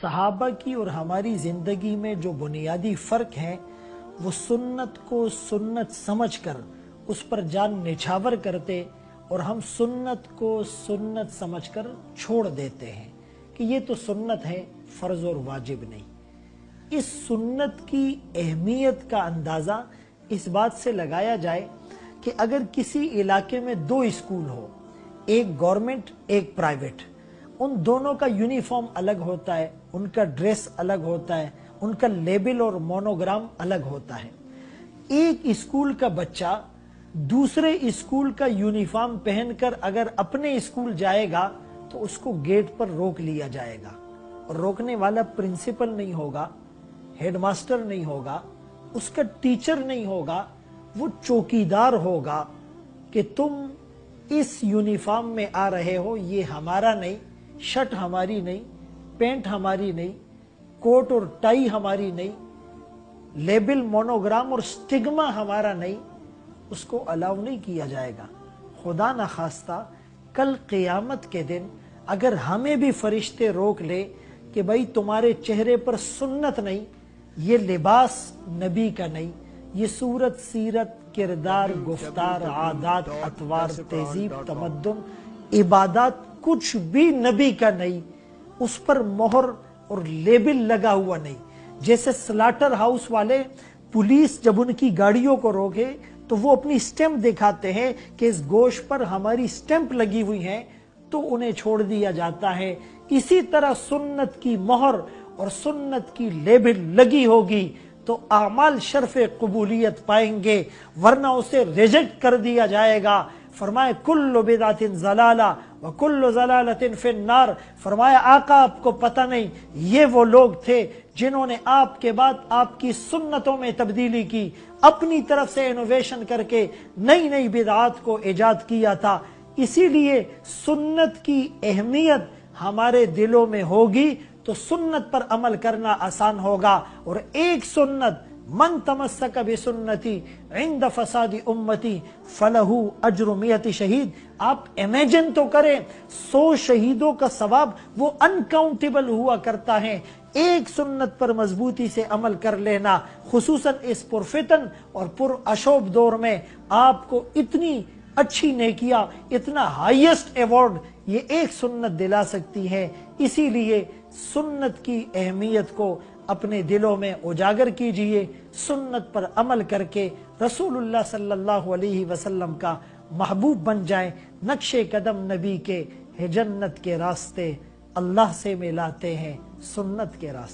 صحابہ کی اور ہماری زندگی میں جو بنیادی فرق ہے وہ سنت کو سنت سمجھ کر اس پر جان نچھاور کرتے اور ہم سنت کو سنت سمجھ کر چھوڑ دیتے ہیں کہ یہ تو سنت ہے، فرض اور واجب نہیں۔ اس سنت کی اہمیت کا اندازہ اس بات سے لگایا جائے کہ اگر کسی علاقے میں 2 اسکول ہو، ایک گورنمنٹ ایک پرائیویٹ، ان دونوں کا یونیفارم الگ ہوتا ہے، ان کا ڈریس الگ ہوتا ہے، ان کا لیبل اور مونوگرام الگ ہوتا ہے۔ ایک اسکول کا بچہ دوسرے اسکول کا یونیفارم پہن کر اگر اپنے اسکول جائے گا تو اس کو گیٹ پر روک لیا جائے گا، اور روکنے والا پرنسپل نہیں ہوگا، ہیڈ ماسٹر نہیں ہوگا، اس کا ٹیچر نہیں ہوگا، وہ چوکیدار ہوگا کہ تم اس یونیفارم میں آ رہے ہو، یہ ہمارا نہیں، شرٹ ہماری نہیں، پینٹ ہماری نہیں، کوٹ اور ٹائی ہماری نہیں، لیبل مونوگرام اور سٹگما ہمارا نہیں، اس کو الاؤ نہیں کیا جائے گا۔ خدا نخواستہ کل قیامت کے دن اگر ہمیں بھی فرشتے روک لے کہ بھائی تمہارے چہرے پر سنت نہیں، یہ لباس نبی کا نہیں، یہ صورت سیرت کردار گفتار عادات اطوار تہذیب تمدن عبادات کچھ بھی نبی کا نہیں، اس پر مہر اور لیبل لگا ہوا نہیں۔ جیسے سلاٹر ہاؤس والے پولیس جب ان کی گاڑیوں کو روکے تو وہ اپنی سٹیمپ دکھاتے ہیں کہ اس گوشت پر ہماری سٹیمپ لگی ہوئی ہے تو انہیں چھوڑ دیا جاتا ہے۔ اسی طرح سنت کی مہر اور سنت کی لیبل لگی ہوگی تو اعمال شرف قبولیت پائیں گے، ورنہ اسے ریجیکٹ کر دیا جائے گا۔ فرمائے کل بدعت ضلالہ وکل ضلالۃ فی النار۔ فرمایا آقا آپ کو پتہ نہیں، یہ وہ لوگ تھے جنہوں نے آپ کے بعد آپ کی سنتوں میں تبدیلی کی، اپنی طرف سے انوویشن کر کے نئی نئی بدعات کو ایجاد کیا تھا۔ اسی لیے سنت کی اہمیت ہمارے دلوں میں ہوگی تو سنت پر عمل کرنا آسان ہوگا۔ اور ایک سنت من تمسک بسنتی عند فساد امتی فلہ اجر 100 شہید۔ آپ امیجن تو کریں 100 شہیدوں کا ثواب وہ انکاؤنٹیبل ہوا کرتا ہے۔ ایک سنت پر مضبوطی سے عمل کر لینا، خصوصاً اس پرفتن اور پر اشوب دور میں، آپ کو اتنی اچھی نیکیاں، اتنا ہائیسٹ ایوارڈ یہ ایک سنت دلا سکتی ہے۔ اسی لیے سنت کی اہمیت کو اپنے دلوں میں اجاگر کیجئے، سنت پر عمل کر کے رسول اللہ صلی اللہ علیہ وسلم کا محبوب بن جائیں، نقش قدم نبی کے ہے جنت کے راستے، اللہ سے ملاتے ہیں سنت کے راستے۔